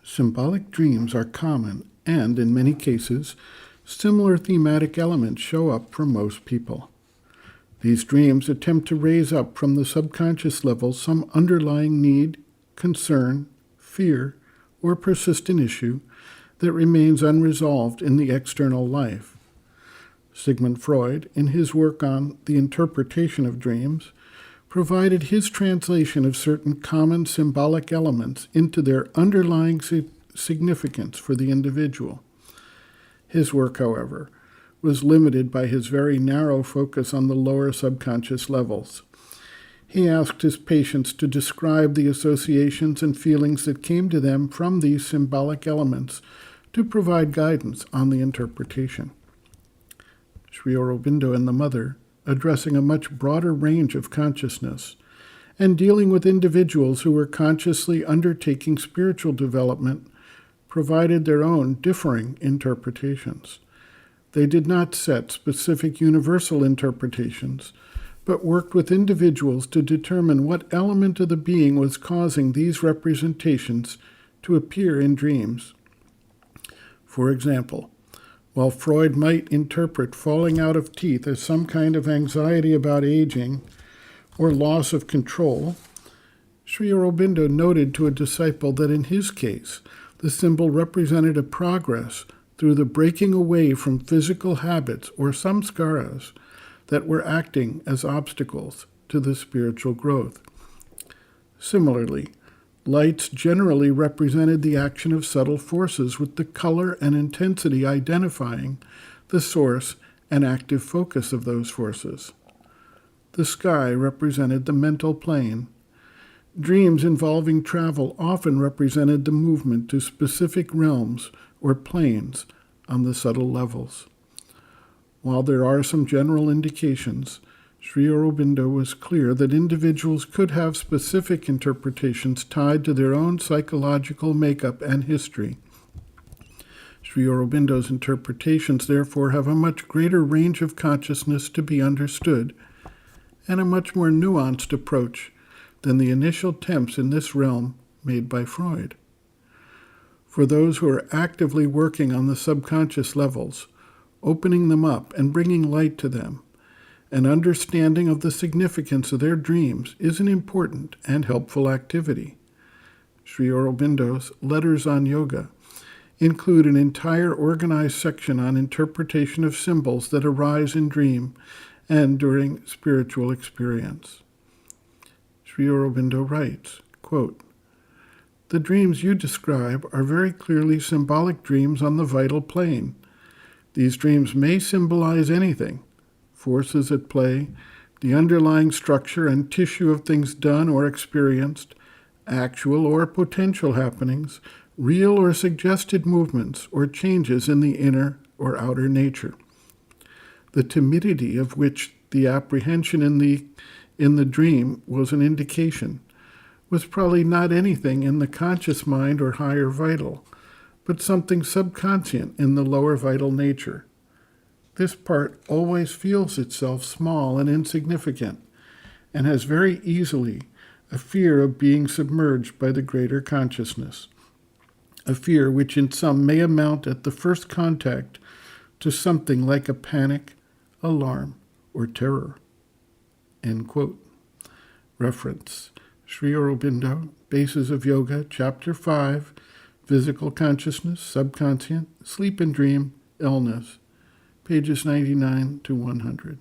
Symbolic dreams are common, and in many cases, similar thematic elements show up for most people. These dreams attempt to raise up from the subconscious level some underlying need, concern, fear, or persistent issue that remains unresolved in the external life. Sigmund Freud, in his work on the interpretation of dreams, provided his translation of certain common symbolic elements into their underlying significance for the individual. His work, however, was limited by his very narrow focus on the lower subconscious levels. He asked his patients to describe the associations and feelings that came to them from these symbolic elements to provide guidance on the interpretation. Sri Aurobindo and the Mother, addressing a much broader range of consciousness, and dealing with individuals who were consciously undertaking spiritual development, provided their own differing interpretations. They did not set specific universal interpretations, but worked with individuals to determine what element of the being was causing these representations to appear in dreams. For example, while Freud might interpret falling out of teeth as some kind of anxiety about aging or loss of control, Sri Aurobindo noted to a disciple that in his case, the symbol represented a progress through the breaking away from physical habits or samskaras that were acting as obstacles to the spiritual growth. Similarly, lights generally represented the action of subtle forces with the color and intensity identifying the source and active focus of those forces. The sky represented the mental plane. Dreams involving travel often represented the movement to specific realms or planes on the subtle levels. While there are some general indications, Sri Aurobindo was clear that individuals could have specific interpretations tied to their own psychological makeup and history. Sri Aurobindo's interpretations, therefore, have a much greater range of consciousness to be understood and a much more nuanced approach than the initial attempts in this realm made by Freud. For those who are actively working on the subconscious levels, opening them up and bringing light to them, an understanding of the significance of their dreams is an important and helpful activity. Sri Aurobindo's Letters on Yoga include an entire organized section on interpretation of symbols that arise in dream and during spiritual experience. Sri Aurobindo writes, quote, "The dreams you describe are very clearly symbolic dreams on the vital plane. These dreams may symbolize anything: forces at play, the underlying structure and tissue of things done or experienced, actual or potential happenings, real or suggested movements or changes in the inner or outer nature. The timidity of which the apprehension in the dream was an indication was probably not anything in the conscious mind or higher vital, but something subconscient in the lower vital nature. This part always feels itself small and insignificant, and has very easily a fear of being submerged by the greater consciousness, a fear which in some may amount at the first contact to something like a panic, alarm, or terror." End quote. Reference: Sri Aurobindo, Bases of Yoga, Chapter 5, Physical Consciousness, Subconscient, Sleep and Dream, Illness, pages 99 to 100.